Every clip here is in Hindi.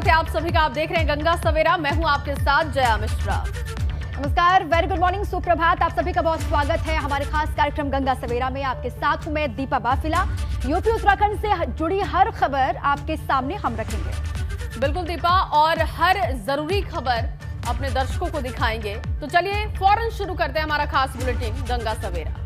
स्वागत है आप सभी का। आप देख रहे हैं गंगा सवेरा, मैं हूं आपके साथ जया मिश्रा। नमस्कार, वेरी गुड मॉर्निंग, सुप्रभात। आप सभी का बहुत स्वागत है हमारे खास कार्यक्रम गंगा सवेरा में। आपके साथ हूं मैं दीपा बाफिला। यूपी उत्तराखंड से जुड़ी हर खबर आपके सामने हम रखेंगे। बिल्कुल दीपा, और हर जरूरी खबर अपने दर्शकों को दिखाएंगे। तो चलिए फौरन शुरू करते हैं हमारा खास बुलेटिन गंगा सवेरा।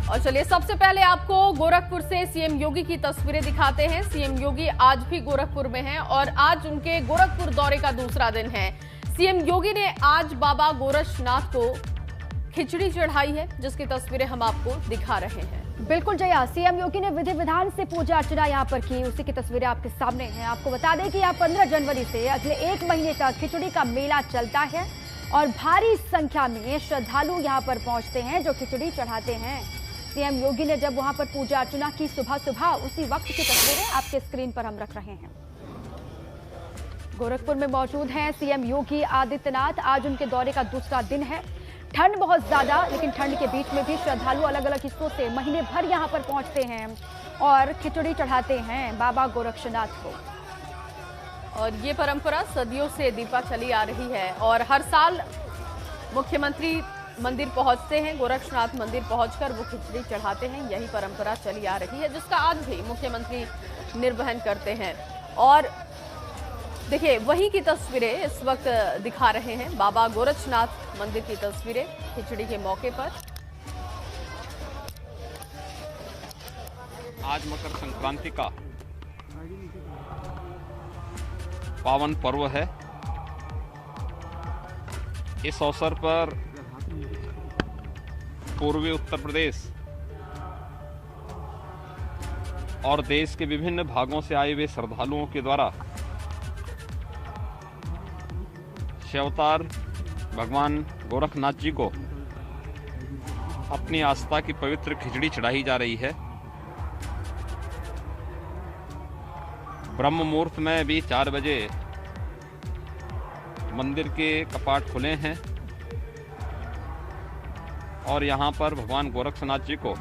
और चलिए सबसे पहले आपको गोरखपुर से सीएम योगी की तस्वीरें दिखाते हैं। सीएम योगी आज भी गोरखपुर में हैं और आज उनके गोरखपुर दौरे का दूसरा दिन है। सीएम योगी ने आज बाबा गोरक्षनाथ को खिचड़ी चढ़ाई है, जिसकी तस्वीरें हम आपको दिखा रहे हैं। बिल्कुल जया, सीएम योगी ने विधि विधान से पूजा अर्चना यहाँ पर की, उसी की तस्वीरें आपके सामने हैं। आपको बता दें कि यहाँ 15 जनवरी से अगले 1 महीने तक खिचड़ी का मेला चलता है और भारी संख्या में श्रद्धालु यहाँ पर पहुंचते हैं जो खिचड़ी चढ़ाते हैं। सीएम योगी ने जब वहां पर पूजा अर्चना की सुबह सुबह, उसी वक्त की तस्वीरें आपके स्क्रीन पर हम रख रहे हैं। गोरखपुर में मौजूद हैं सीएम योगी आदित्यनाथ। आज उनके दौरे का दूसरा दिन है। ठंड बहुत ज्यादा, लेकिन ठंड के बीच में भी श्रद्धालु अलग अलग हिस्सों से महीने भर यहां पर पहुंचते हैं और खिचड़ी चढ़ाते हैं बाबा गोरक्षनाथ को। और ये परंपरा सदियों से दीपा चली आ रही है और हर साल मुख्यमंत्री मंदिर पहुंचते हैं, गोरक्षनाथ मंदिर पहुंचकर वो खिचड़ी चढ़ाते हैं। यही परंपरा चली आ रही है, जिसका आज भी मुख्यमंत्री निर्वहन करते हैं। और देखिए वहीं की तस्वीरें इस वक्त दिखा रहे हैं, बाबा गोरक्षनाथ मंदिर की तस्वीरें खिचड़ी के मौके पर। आज मकर संक्रांति का पावन पर्व है। इस अवसर पर पूर्वी उत्तर प्रदेश और देश के विभिन्न भागों से आए हुए श्रद्धालुओं के द्वारा शिवावतार भगवान गोरखनाथ जी को अपनी आस्था की पवित्र खिचड़ी चढ़ाई जा रही है। ब्रह्म मुहूर्त में भी 4 बजे मंदिर के कपाट खुले हैं और यहाँ पर भगवान गोरक्षनाथ जी को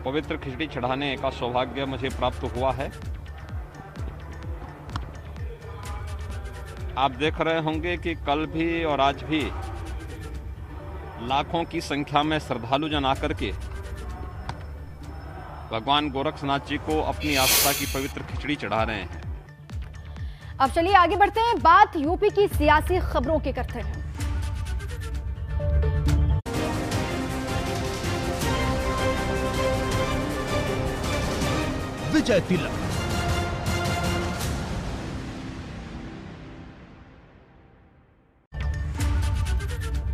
पवित्र खिचड़ी चढ़ाने का सौभाग्य मुझे प्राप्त हुआ है। आप देख रहे होंगे कि कल भी और आज भी लाखों की संख्या में श्रद्धालु जन आकर के भगवान गोरक्षनाथ जी को अपनी आस्था की पवित्र खिचड़ी चढ़ा रहे हैं। अब चलिए आगे बढ़ते हैं, बात यूपी की सियासी खबरों की करते हैं। विजय तिलक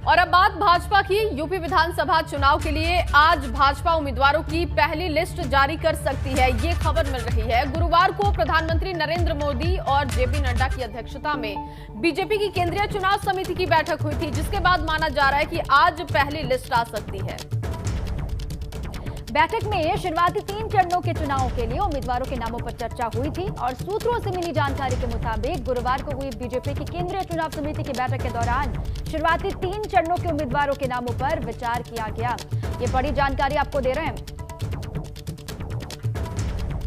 और अब बात भाजपा की। यूपी विधानसभा चुनाव के लिए आज भाजपा उम्मीदवारों की पहली लिस्ट जारी कर सकती है, ये खबर मिल रही है। गुरुवार को प्रधानमंत्री नरेंद्र मोदी और जेपी नड्डा की अध्यक्षता में बीजेपी की केंद्रीय चुनाव समिति की बैठक हुई थी, जिसके बाद माना जा रहा है कि आज पहली लिस्ट आ सकती है। बैठक में शुरुआती 3 चरणों के चुनाव के लिए उम्मीदवारों के नामों पर चर्चा हुई थी और सूत्रों से मिली जानकारी के मुताबिक गुरुवार को हुई बीजेपी की केंद्रीय चुनाव समिति की बैठक के दौरान शुरुआती 3 चरणों के उम्मीदवारों के नामों पर विचार किया गया। ये बड़ी जानकारी आपको दे रहे हैं।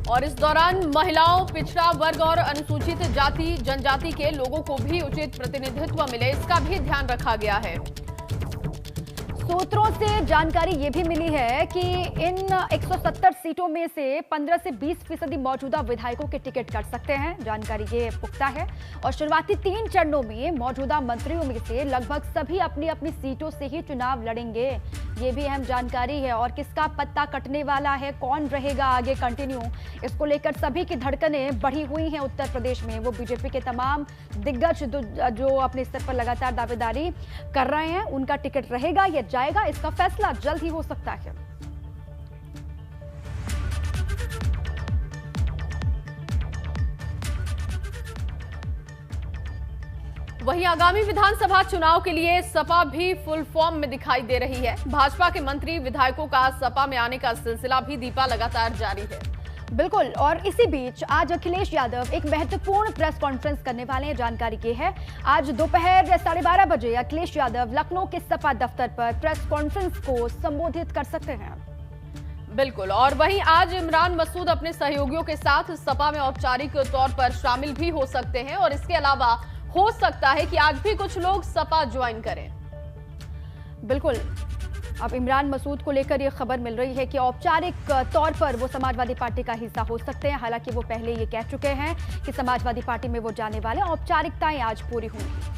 और इस दौरान महिलाओं, पिछड़ा वर्ग और अनुसूचित जाति जनजाति के लोगों को भी उचित प्रतिनिधित्व मिले, इसका भी ध्यान रखा गया है। सूत्रों से जानकारी ये भी मिली है कि इन 170 सीटों में से 15 से 20% मौजूदा विधायकों के टिकट कट सकते हैं। जानकारी ये पुख्ता है और शुरुआती 3 चरणों में मौजूदा मंत्रियों में से लगभग सभी अपनी अपनी सीटों से ही चुनाव लड़ेंगे। ये भी अहम जानकारी है। और किसका पत्ता कटने वाला है, कौन रहेगा आगे कंटिन्यू, इसको लेकर सभी की धड़कनें बढ़ी हुई हैं उत्तर प्रदेश में। वो बीजेपी के तमाम दिग्गज जो अपने स्तर पर लगातार दावेदारी कर रहे हैं, उनका टिकट रहेगा या जाएगा, इसका फैसला जल्द ही हो सकता है। वहीं आगामी विधानसभा चुनाव के लिए सपा भी फुल फॉर्म में दिखाई दे रही है। भाजपा के मंत्री विधायकों का सपा में आने का सिलसिला भी दीपा लगातार जारी है। बिल्कुल, और इसी बीच आज अखिलेश यादव एक महत्वपूर्ण प्रेस कॉन्फ्रेंस करने वाले हैं। जानकारी की है आज दोपहर 12:30 बजे अखिलेश यादव लखनऊ के सपा दफ्तर पर प्रेस कॉन्फ्रेंस को संबोधित कर सकते हैं। बिल्कुल, और वहीं आज इमरान मसूद अपने सहयोगियों के साथ सपा में औपचारिक तौर पर शामिल भी हो सकते हैं और इसके अलावा हो सकता है कि आज भी कुछ लोग सपा ज्वाइन करें। बिल्कुल, अब इमरान मसूद को लेकर यह खबर मिल रही है कि औपचारिक तौर पर वो समाजवादी पार्टी का हिस्सा हो सकते हैं। हालांकि वो पहले ये कह चुके हैं कि समाजवादी पार्टी में वो जाने वाले, औपचारिकताएं आज पूरी होंगी।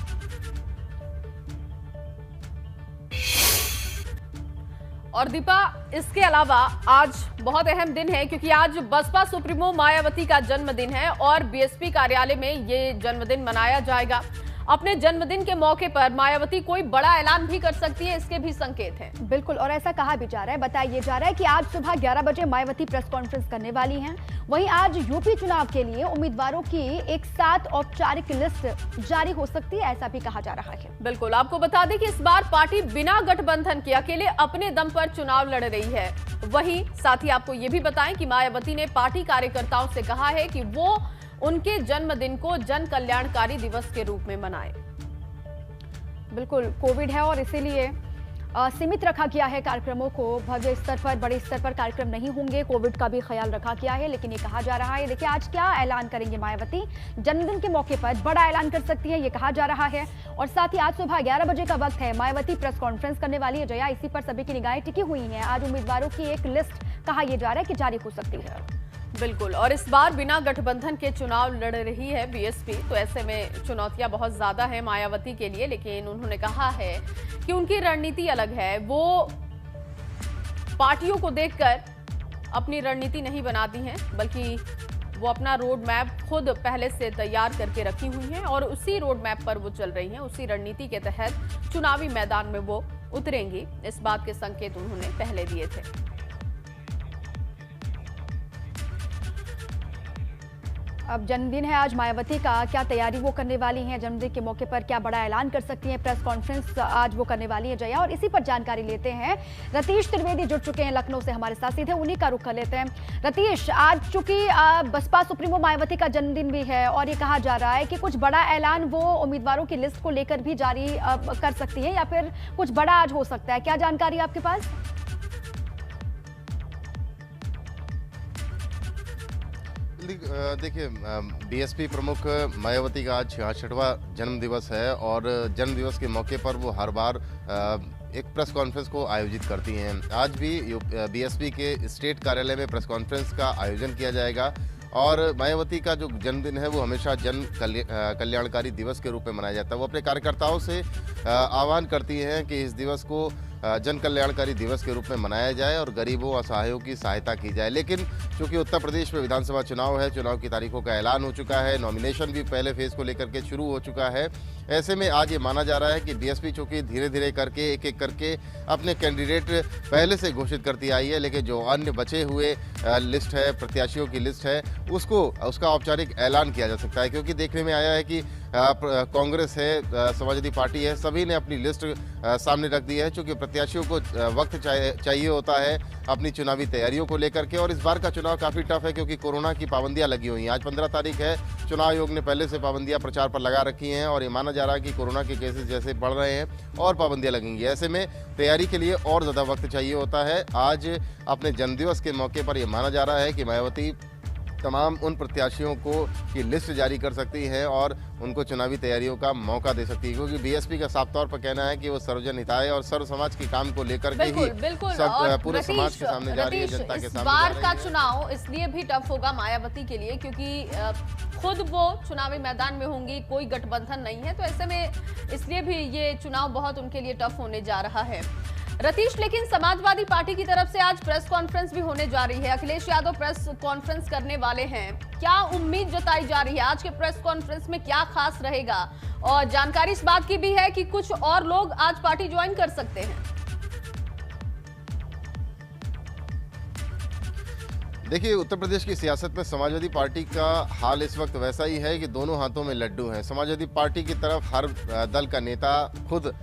और दीपा, इसके अलावा आज बहुत अहम दिन है क्योंकि आज बसपा सुप्रीमो मायावती का जन्मदिन है और बीएसपी कार्यालय में ये जन्मदिन मनाया जाएगा। अपने जन्मदिन के मौके पर मायावती कोई बड़ा ऐलान भी कर सकती है, इसके भी संकेत हैं। बिल्कुल, और ऐसा कहा भी जा रहा है, बताया जा रहा है कि आज सुबह 11 बजे मायावती प्रेस कॉन्फ्रेंस करने वाली हैं। वहीं आज यूपी चुनाव के लिए उम्मीदवारों की एक साथ औपचारिक लिस्ट जारी हो सकती है, ऐसा भी कहा जा रहा है। बिल्कुल, आपको बता दें कि इस बार पार्टी बिना गठबंधन के अकेले अपने दम पर चुनाव लड़ रही है। वहीं साथ ही आपको ये भी बताएं कि मायावती ने पार्टी कार्यकर्ताओं से कहा है कि वो उनके जन्मदिन को जन कल्याणकारी दिवस के रूप में मनाए। बिल्कुल, कोविड है और इसीलिए सीमित रखा गया है कार्यक्रमों को। भव्य स्तर पर, बड़े स्तर पर कार्यक्रम नहीं होंगे, कोविड का भी ख्याल रखा गया है। लेकिन ये कहा जा रहा है, देखिए आज क्या ऐलान करेंगे मायावती, जन्मदिन के मौके पर बड़ा ऐलान कर सकती है, ये कहा जा रहा है। और साथ ही आज सुबह 11 बजे का वक्त है, मायावती प्रेस कॉन्फ्रेंस करने वाली है। जया, इसी पर सभी की निगाहें टिकी हुई हैं। आज उम्मीदवारों की एक लिस्ट कहा यह जा रहा है कि जारी हो सकती है। बिल्कुल, और इस बार बिना गठबंधन के चुनाव लड़ रही है बीएसपी, तो ऐसे में चुनौतियां बहुत ज्यादा है मायावती के लिए। लेकिन उन्होंने कहा है कि उनकी रणनीति अलग है, वो पार्टियों को देखकर अपनी रणनीति नहीं बनाती हैं, बल्कि वो अपना रोड मैप खुद पहले से तैयार करके रखी हुई हैं और उसी रोड मैप पर वो चल रही हैं। उसी रणनीति के तहत चुनावी मैदान में वो उतरेंगी, इस बात के संकेत उन्होंने पहले दिए थे। अब जन्मदिन है आज मायावती का, क्या तैयारी वो करने वाली हैं, जन्मदिन के मौके पर क्या बड़ा ऐलान कर सकती हैं, प्रेस कॉन्फ्रेंस आज वो करने वाली है जया। और इसी पर जानकारी लेते हैं, रतीश त्रिवेदी जुड़ चुके हैं लखनऊ से हमारे साथ, सीधे उन्हीं का रुख कर लेते हैं। रतीश, आज चूंकि बसपा सुप्रीमो मायावती का जन्मदिन भी है और ये कहा जा रहा है कि कुछ बड़ा ऐलान वो उम्मीदवारों की लिस्ट को लेकर भी जारी कर सकती है या फिर कुछ बड़ा आज हो सकता है, क्या जानकारी आपके पास? देखिए, बीएसपी प्रमुख मायावती का आज 66वां जन्म दिवस है और जन्म दिवस के मौके पर वो हर बार एक प्रेस कॉन्फ्रेंस को आयोजित करती हैं। आज भी बीएसपी के स्टेट कार्यालय में प्रेस कॉन्फ्रेंस का आयोजन किया जाएगा और मायावती का जो जन्मदिन है वो हमेशा जन कल्याणकारी दिवस के रूप में मनाया जाता है। वो अपने कार्यकर्ताओं से आह्वान करती हैं कि इस दिवस को जन कल्याणकारी दिवस के रूप में मनाया जाए और गरीबों असहायों की सहायता की जाए। लेकिन चूंकि उत्तर प्रदेश में विधानसभा चुनाव है, चुनाव की तारीखों का ऐलान हो चुका है, नॉमिनेशन भी पहले फेज को लेकर के शुरू हो चुका है, ऐसे में आज ये माना जा रहा है कि बीएसपी चूंकि धीरे धीरे करके एक एक करके अपने कैंडिडेट पहले से घोषित करती आई है, लेकिन जो अन्य बचे हुए लिस्ट है, प्रत्याशियों की लिस्ट है, उसका औपचारिक ऐलान किया जा सकता है। क्योंकि देखने में आया है कि कांग्रेस है, समाजवादी पार्टी है, सभी ने अपनी लिस्ट सामने रख दी है। चूंकि प्रत्याशियों को वक्त चाहिए होता है अपनी चुनावी तैयारियों को लेकर के, और इस बार का चुनाव काफ़ी टफ है क्योंकि कोरोना की पाबंदियां लगी हुई हैं। आज 15 तारीख है, चुनाव आयोग ने पहले से पाबंदियां प्रचार पर लगा रखी हैं और ये माना जा रहा है कि कोरोना के केसेस जैसे बढ़ रहे हैं और पाबंदियां लगेंगी। ऐसे में तैयारी के लिए और ज़्यादा वक्त चाहिए होता है। आज अपने जन्मदिवस के मौके पर यह माना जा रहा है कि मायावती तमाम उन प्रत्याशियों को की लिस्ट जारी कर सकती है और उनको चुनावी तैयारियों का मौका दे सकती है, क्योंकि बीएसपी का साफ तौर पर कहना है कि वो सर्वजन हिताय और सर्व समाज के काम को लेकर के ही सब पूरे समाज के सामने जा रही है, जनता के सामने जा रही है। इस बार का चुनाव इसलिए भी टफ होगा मायावती के लिए क्योंकि खुद वो चुनावी मैदान में होंगी, कोई गठबंधन नहीं है, तो ऐसे में इसलिए भी ये चुनाव बहुत उनके लिए टफ होने जा रहा है। रतीश, लेकिन समाजवादी पार्टी की तरफ से आज प्रेस कॉन्फ्रेंस भी होने जा रही है, अखिलेश यादव प्रेस कॉन्फ्रेंस करने वाले हैं, क्या उम्मीद जताई जा रही है आज के प्रेस कॉन्फ्रेंस में, क्या खास रहेगा? और जानकारी इस बात की भी है कि कुछ और लोग आज पार्टी ज्वाइन कर सकते हैं। देखिए, उत्तर प्रदेश की सियासत में समाजवादी पार्टी का हाल इस वक्त वैसा ही है कि दोनों हाथों में लड्डू हैं। समाजवादी पार्टी की तरफ हर दल का नेता खुद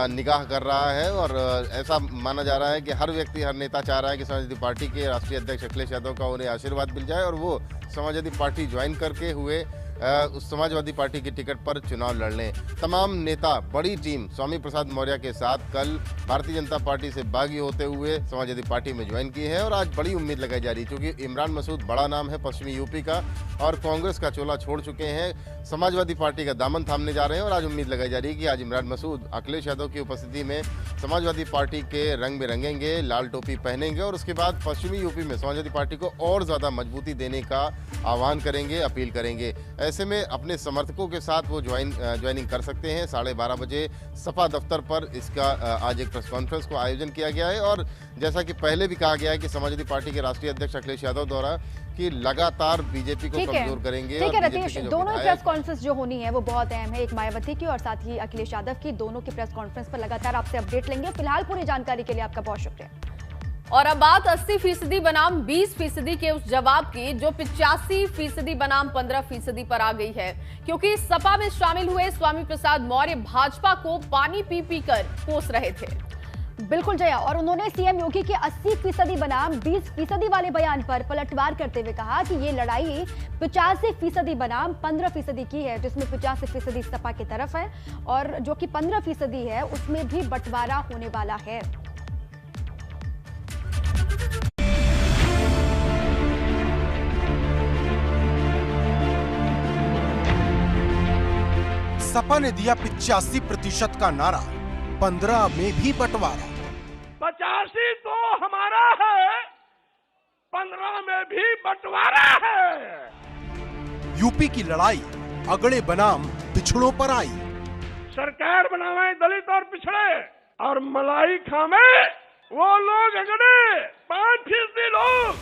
निगाह कर रहा है और ऐसा माना जा रहा है कि हर व्यक्ति, हर नेता चाह रहा है कि समाजवादी पार्टी के राष्ट्रीय अध्यक्ष अखिलेश यादव का उन्हें आशीर्वाद मिल जाए और वो समाजवादी पार्टी ज्वाइन करके हुए उस समाजवादी पार्टी की टिकट पर चुनाव लड़ लें। तमाम नेता, बड़ी टीम स्वामी प्रसाद मौर्य के साथ कल भारतीय जनता पार्टी से बागी होते हुए समाजवादी पार्टी में ज्वाइन की है और आज बड़ी उम्मीद लगाई जा रही है, क्योंकि इमरान मसूद बड़ा नाम है पश्चिमी यूपी का और कांग्रेस का चोला छोड़ चुके हैं, समाजवादी पार्टी का दामन थामने जा रहे हैं और आज उम्मीद लगाई जा रही है कि आज इमरान मसूद अखिलेश यादव की उपस्थिति में समाजवादी पार्टी के रंग में रंगेंगे, लाल टोपी पहनेंगे और उसके बाद पश्चिमी यूपी में समाजवादी पार्टी को और ज्यादा मजबूती देने का आह्वान करेंगे, अपील करेंगे। ऐसे में अपने समर्थकों के साथ वो ज्वाइनिंग कर सकते हैं। 12:30 बजे सपा दफ्तर पर इसका आज एक प्रेस कॉन्फ्रेंस को आयोजन किया गया है और जैसा कि पहले भी कहा गया है कि समाजवादी पार्टी के राष्ट्रीय अध्यक्ष अखिलेश यादव द्वारा कि लगातार बीजेपी को कमजोर करेंगे। ठीक है रतीश, दोनों प्रेस कॉन्फ्रेंस जो होनी है वो बहुत अहम है, एक मायावती की और साथ ही अखिलेश यादव की। दोनों की प्रेस कॉन्फ्रेंस पर लगातार आपसे अपडेट लेंगे। फिलहाल पूरी जानकारी के लिए आपका बहुत शुक्रिया। और अब बात 80% बनाम 20% के उस जवाब की जो 85% बनाम 15% पर आ गई है, क्योंकि सपा में शामिल हुए स्वामी प्रसाद मौर्य भाजपा को पानी पी पी कर कोस रहे थे। बिल्कुल जया, और उन्होंने सीएम योगी के 80% बनाम 20% वाले बयान पर पलटवार करते हुए कहा कि ये लड़ाई 85% बनाम 15% की है, जिसमें 85% सपा की तरफ है और जो कि 15% है उसमें भी बंटवारा होने वाला है। सपा ने दिया 85% का नारा, 15 में भी बंटवारा। 85 तो हमारा है, 15 में भी बंटवारा है। यूपी की लड़ाई अगड़े बनाम पिछड़ों पर आई। सरकार बनावे दलित और पिछड़े और मलाई खावे वो लोग अगड़े 5% लोग।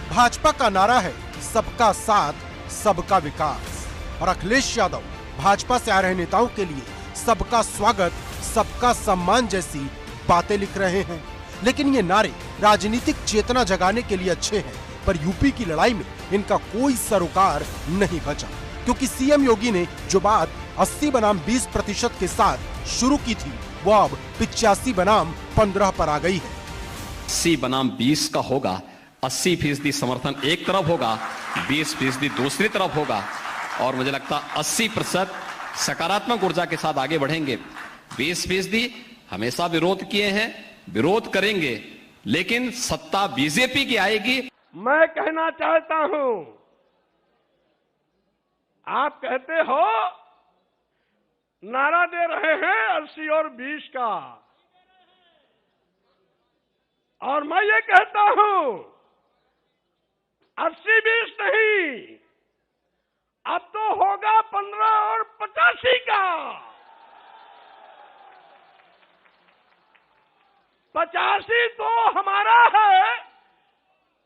भाजपा का नारा है सबका साथ, सबका विकास और अखिलेश यादव भाजपा से आ रहे नेताओं के लिए सबका स्वागत, सबका सम्मान जैसी बातें लिख रहे हैं। लेकिन ये नारे राजनीतिक चेतना जगाने के लिए अच्छे हैं, पर यूपी की लड़ाई में इनका कोई सरोकार नहीं बचा, क्योंकि सीएम योगी ने जो बात 80 बनाम 20% के साथ शुरू की थी वो अब 85 बनाम 15 पर आ गई है। 80 बनाम 20 का होगा, 80% समर्थन एक तरफ होगा, 20% दूसरी तरफ होगा और मुझे लगता 80% सकारात्मक ऊर्जा के साथ आगे बढ़ेंगे। 20% हमेशा विरोध किए हैं, विरोध करेंगे, लेकिन सत्ता बीजेपी की आएगी। मैं कहना चाहता हूं, आप कहते हो नारा दे रहे हैं 80 और 20 का, और मैं ये कहता हूं 80-20 नहीं, अब तो होगा 15 और 85 का। 85 तो हमारा है,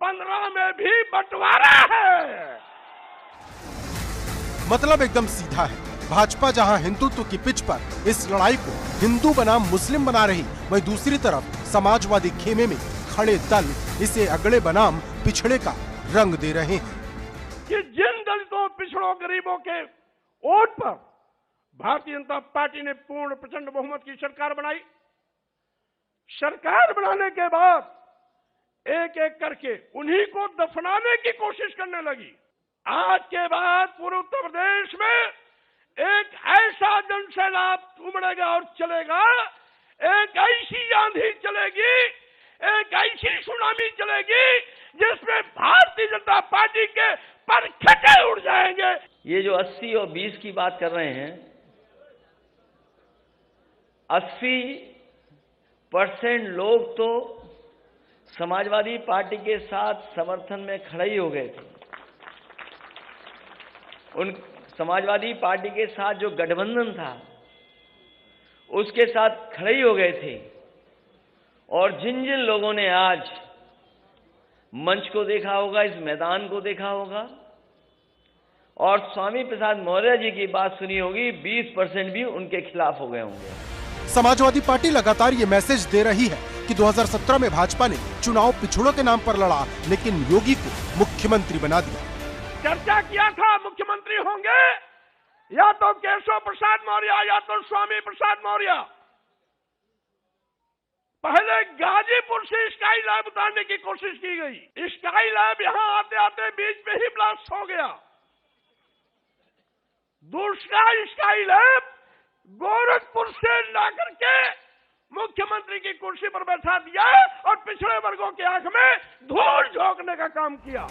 15 में भी बंटवारा है। मतलब एकदम सीधा है। भाजपा जहां हिंदुत्व की पिच पर इस लड़ाई को हिंदू बनाम मुस्लिम बना रही, वहीं दूसरी तरफ समाजवादी खेमे में खड़े दल इसे अगड़े बनाम पिछड़े का रंग दे रहे हैं। कि जिन दलितों, पिछड़ों, गरीबों के वोट पर भारतीय जनता पार्टी ने पूर्ण प्रचंड बहुमत की सरकार बनाई। सरकार बनाने के बाद एक एक करके उन्हीं को दफनाने की कोशिश करने लगी। आज के बाद पूरे उत्तर प्रदेश में एक ऐसा जनसैलाब उमड़ेगा और चलेगा, एक ऐसी आंधी चलेगी, एक ऐसी सुनामी चलेगी जिसमें भारतीय जनता पार्टी के पर खटे उड़ जाएंगे। ये जो 80 और 20 की बात कर रहे हैं, 80% लोग तो समाजवादी पार्टी के साथ समर्थन में खड़े ही हो गए थे। उन समाजवादी पार्टी के साथ जो गठबंधन था उसके साथ खड़े ही हो गए थे। और जिन जिन लोगों ने आज मंच को देखा होगा, इस मैदान को देखा होगा और स्वामी प्रसाद मौर्य जी की बात सुनी होगी, 20% भी उनके खिलाफ हो गए होंगे। समाजवादी पार्टी लगातार ये मैसेज दे रही है कि 2017 में भाजपा ने चुनाव पिछड़ों के नाम पर लड़ा, लेकिन योगी को मुख्यमंत्री बना दिया। चर्चा किया था मुख्यमंत्री होंगे या तो केशव प्रसाद मौर्य या तो स्वामी प्रसाद मौर्य। पहले गाजीपुर से स्काई लैब उतारने की कोशिश की गई। स्काई लैब यहां आते आते बीच में ही ब्लास्ट हो गया। दूसरा स्काई लैब गोरखपुर से लाकर के मुख्यमंत्री की कुर्सी पर बैठा दिया और पिछड़े वर्गों की आंख में धूल झोंकने का काम किया।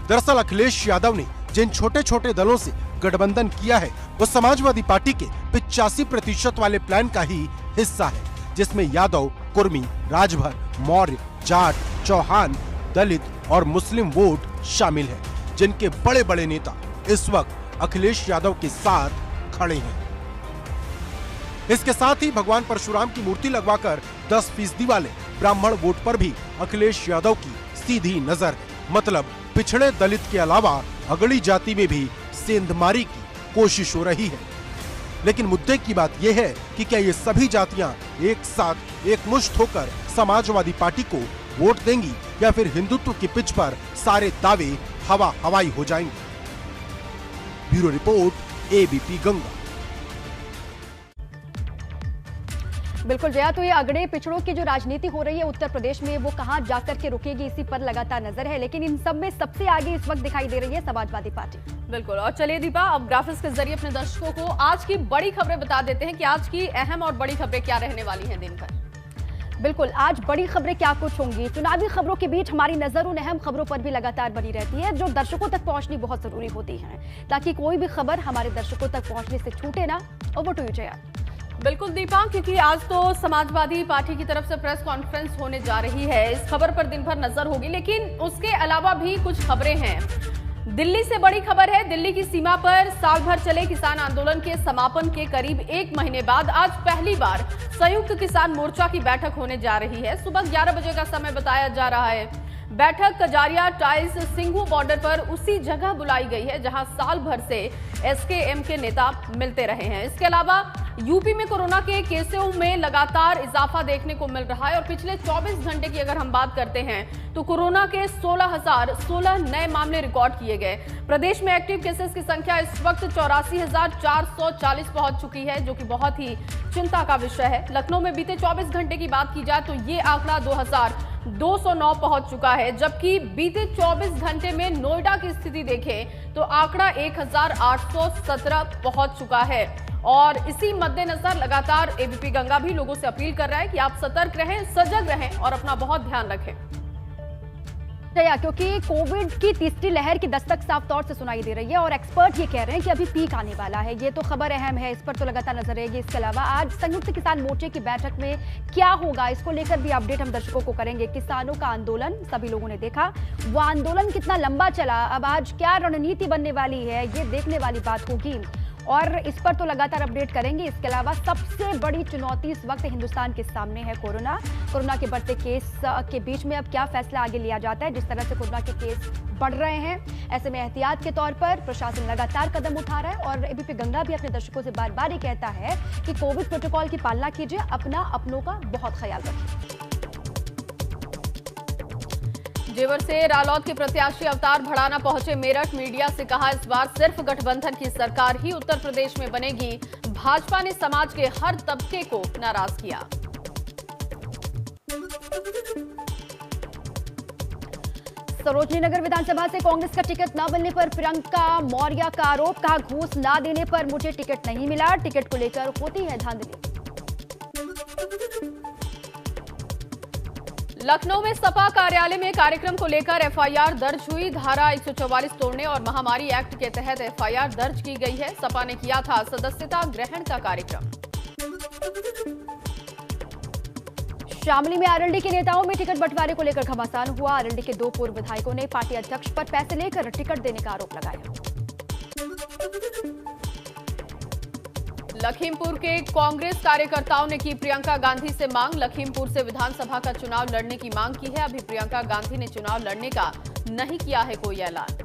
दरअसल अखिलेश यादव ने जिन छोटे छोटे दलों से गठबंधन किया है वो समाजवादी पार्टी के 85% वाले प्लान का ही हिस्सा है, जिसमें यादव, कुर्मी, राजभर, मौर्य, जाट, चौहान, दलित और मुस्लिम वोट शामिल हैं, जिनके बड़े बड़े नेता इस वक्त अखिलेश यादव के साथ खड़े हैं। इसके साथ ही भगवान परशुराम की मूर्ति लगवाकर 10% वाले ब्राह्मण वोट पर भी अखिलेश यादव की सीधी नजर है। मतलब पिछड़े दलित के अलावा अगड़ी जाति में भी सेंधमारी की कोशिश हो रही है। लेकिन मुद्दे की बात यह है कि क्या ये सभी जातियां एक साथ एकमुश्त होकर समाजवादी पार्टी को वोट देंगी या फिर हिंदुत्व की पिच पर सारे दावे हवा हवाई हो जाएंगे। Bureau report, ABP Ganga. बिल्कुल जया, तो ये अगड़े पिछड़ों की जो राजनीति हो रही है उत्तर प्रदेश में वो कहां जाकर के रुकेगी, इसी पर लगातार नजर है। लेकिन इन सब में सबसे आगे इस वक्त दिखाई दे रही है समाजवादी पार्टी। बिल्कुल, और चलिए दीपा, अब ग्राफिक्स के जरिए अपने दर्शकों को आज की बड़ी खबरें बता देते हैं कि आज की अहम और बड़ी खबरें क्या रहने वाली हैं दिन भर। बिल्कुल, आज बड़ी खबरें क्या कुछ होंगी। चुनावी खबरों के बीच हमारी नजर उन अहम खबरों पर भी लगातार बनी रहती है जो दर्शकों तक पहुंचनी बहुत जरूरी होती है, ताकि कोई भी खबर हमारे दर्शकों तक पहुंचने से छूटे ना। Over to you Jaya. बिल्कुल दीपा, क्योंकि आज तो समाजवादी पार्टी की तरफ से प्रेस कॉन्फ्रेंस होने जा रही है, इस खबर पर दिन भर नजर होगी। लेकिन उसके अलावा भी कुछ खबरें हैं। दिल्ली से बड़ी खबर है। दिल्ली की सीमा पर साल भर चले किसान आंदोलन के समापन के करीब 1 महीने बाद आज पहली बार संयुक्त किसान मोर्चा की बैठक होने जा रही है। सुबह 11 बजे का समय बताया जा रहा है। बैठक कजारिया टाइल्स सिंघू बॉर्डर पर उसी जगह बुलाई गई है जहां साल भर से एसकेएम के नेता मिलते रहे हैं। इसके अलावा यूपी में कोरोना के केसों में लगातार इजाफा देखने को मिल रहा है और पिछले 24 घंटे की अगर हम बात करते हैं तो कोरोना के 16,016 नए मामले रिकॉर्ड किए गए। प्रदेश में एक्टिव केसेस की संख्या इस वक्त 84,440 पहुंच चुकी है, जो कि बहुत ही चिंता का विषय है। लखनऊ में बीते 24 घंटे की बात की जाए तो ये आंकड़ा 2,209 पहुंच चुका है, जबकि बीते 24 घंटे में नोएडा की स्थिति देखें तो आंकड़ा 1,817 पहुंच चुका है। और इसी मद्देनजर लगातार एबीपी गंगा भी लोगों से अपील कर रहा है कि आप सतर्क रहें, सजग रहें और अपना बहुत ध्यान रखें। क्योंकि कोविड की तीसरी लहर की दस्तक साफ तौर से सुनाई दे रही है और एक्सपर्ट ये कह रहे हैं कि अभी पीक आने वाला है। ये तो खबर अहम है, इस पर तो लगातार नजर रहेगी। इसके अलावा आज संयुक्त किसान मोर्चे की बैठक में क्या होगा, इसको लेकर भी अपडेट हम दर्शकों को करेंगे। किसानों का आंदोलन सभी लोगों ने देखा, वो आंदोलन कितना लंबा चला, अब आज क्या रणनीति बनने वाली है, ये देखने वाली बात होगी और इस पर तो लगातार अपडेट करेंगे। इसके अलावा सबसे बड़ी चुनौती इस वक्त हिंदुस्तान के सामने है कोरोना के बढ़ते केस के बीच में अब क्या फैसला आगे लिया जाता है। जिस तरह से कोरोना के केस बढ़ रहे हैं, ऐसे में एहतियात के तौर पर प्रशासन लगातार कदम उठा रहा है और एबीपी गंगा भी अपने दर्शकों से बार बार ये कहता है कि कोविड प्रोटोकॉल की पालना कीजिए, अपनों का बहुत ख्याल रखिए। जेवर से रालोद के प्रत्याशी अवतार भड़ाना पहुंचे मेरठ, मीडिया से कहा इस बार सिर्फ गठबंधन की सरकार ही उत्तर प्रदेश में बनेगी। भाजपा ने समाज के हर तबके को नाराज किया। सरोजनी नगर विधानसभा से कांग्रेस का टिकट न मिलने पर प्रियंका मौर्य का आरोप, कहा घूस न देने पर मुझे टिकट नहीं मिला, टिकट को लेकर होती है धांधली। लखनऊ में सपा कार्यालय में कार्यक्रम को लेकर एफआईआर दर्ज हुई। धारा 144 तोड़ने और महामारी एक्ट के तहत एफआईआर दर्ज की गई है। सपा ने किया था सदस्यता ग्रहण का कार्यक्रम। शामली में आरएलडी के नेताओं में टिकट बंटवारे को लेकर घमासान हुआ। आरएलडी के 2 पूर्व विधायकों ने पार्टी अध्यक्ष पर पैसे लेकर टिकट देने का आरोप लगाया। लखीमपुर के कांग्रेस कार्यकर्ताओं ने की प्रियंका गांधी से मांग। लखीमपुर से विधानसभा का चुनाव लड़ने की मांग की है। अभी प्रियंका गांधी ने चुनाव लड़ने का नहीं किया है कोई ऐलान।